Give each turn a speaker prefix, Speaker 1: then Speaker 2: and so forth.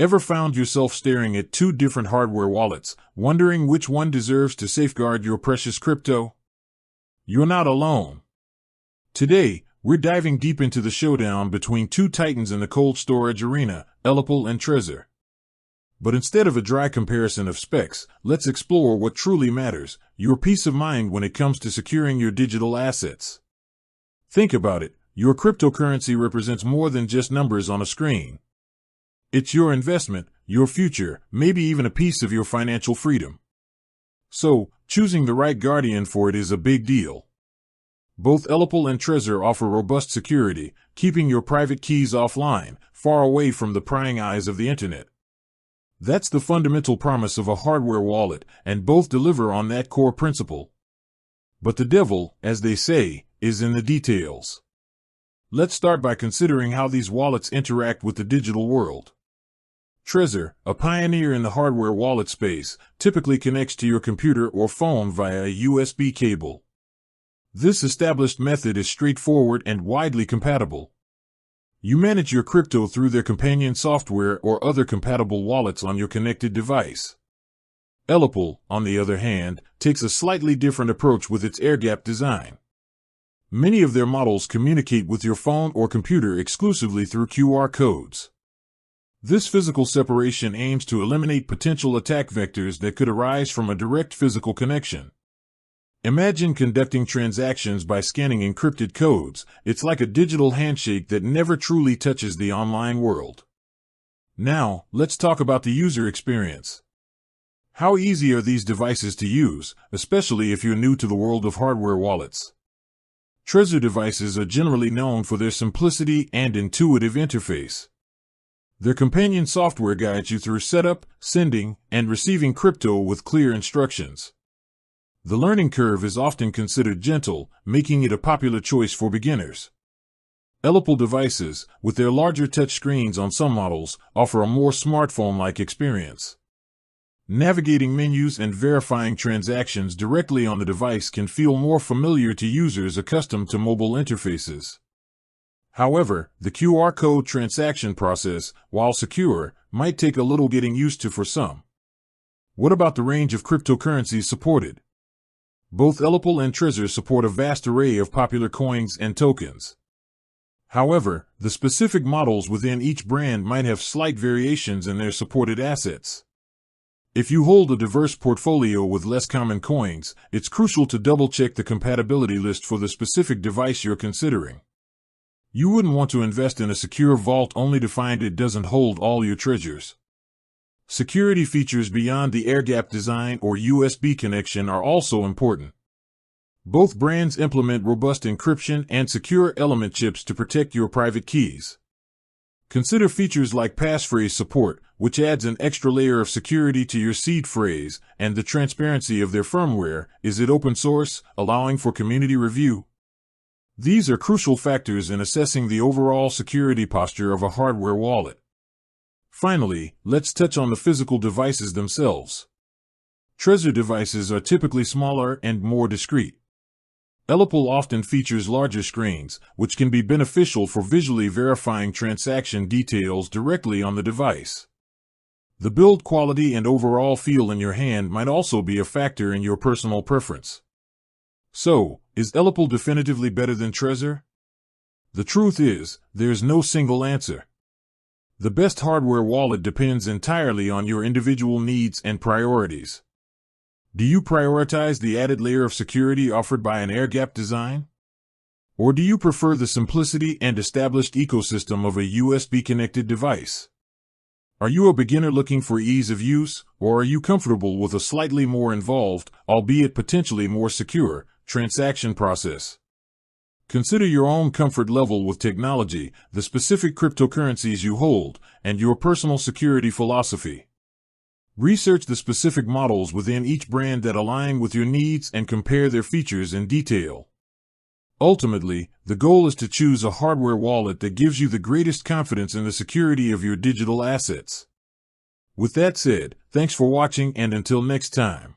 Speaker 1: Ever found yourself staring at two different hardware wallets, wondering which one deserves to safeguard your precious crypto? You're not alone. Today, we're diving deep into the showdown between two titans in the cold storage arena, ELLIPAL and Trezor. But instead of a dry comparison of specs, let's explore what truly matters, your peace of mind when it comes to securing your digital assets. Think about it, your cryptocurrency represents more than just numbers on a screen. It's your investment, your future, maybe even a piece of your financial freedom. So, choosing the right guardian for it is a big deal. Both ELLIPAL and Trezor offer robust security, keeping your private keys offline, far away from the prying eyes of the internet. That's the fundamental promise of a hardware wallet, and both deliver on that core principle. But the devil, as they say, is in the details. Let's start by considering how these wallets interact with the digital world. Trezor, a pioneer in the hardware wallet space, typically connects to your computer or phone via a USB cable. This established method is straightforward and widely compatible. You manage your crypto through their companion software or other compatible wallets on your connected device. ELLIPAL, on the other hand, takes a slightly different approach with its air-gapped design. Many of their models communicate with your phone or computer exclusively through QR codes. This physical separation aims to eliminate potential attack vectors that could arise from a direct physical connection. Imagine conducting transactions by scanning encrypted codes. It's like a digital handshake that never truly touches the online world. Now, let's talk about the user experience. How easy are these devices to use, especially if you're new to the world of hardware wallets? Trezor devices are generally known for their simplicity and intuitive interface. Their companion software guides you through setup, sending, and receiving crypto with clear instructions. The learning curve is often considered gentle, making it a popular choice for beginners. ELLIPAL devices, with their larger touchscreens on some models, offer a more smartphone-like experience. Navigating menus and verifying transactions directly on the device can feel more familiar to users accustomed to mobile interfaces. However, the QR code transaction process, while secure, might take a little getting used to for some. What about the range of cryptocurrencies supported? Both ELLIPAL and Trezor support a vast array of popular coins and tokens. However, the specific models within each brand might have slight variations in their supported assets. If you hold a diverse portfolio with less common coins, it's crucial to double-check the compatibility list for the specific device you're considering. You wouldn't want to invest in a secure vault only to find it doesn't hold all your treasures. Security features beyond the air-gap design or USB connection are also important. Both brands implement robust encryption and secure element chips to protect your private keys. Consider features like passphrase support, which adds an extra layer of security to your seed phrase, and the transparency of their firmware. Is it open source, allowing for community review? These are crucial factors in assessing the overall security posture of a hardware wallet. Finally, let's touch on the physical devices themselves. Trezor devices are typically smaller and more discreet. ELLIPAL often features larger screens, which can be beneficial for visually verifying transaction details directly on the device. The build quality and overall feel in your hand might also be a factor in your personal preference. So, is ELLIPAL definitively better than Trezor? The truth is, there's no single answer. The best hardware wallet depends entirely on your individual needs and priorities. Do you prioritize the added layer of security offered by an air-gap design? Or do you prefer the simplicity and established ecosystem of a USB-connected device? Are you a beginner looking for ease of use, or are you comfortable with a slightly more involved, albeit potentially more secure, transaction process? Consider your own comfort level with technology, the specific cryptocurrencies you hold, and your personal security philosophy. Research the specific models within each brand that align with your needs and compare their features in detail. Ultimately, the goal is to choose a hardware wallet that gives you the greatest confidence in the security of your digital assets. With that said, thanks for watching, and until next time.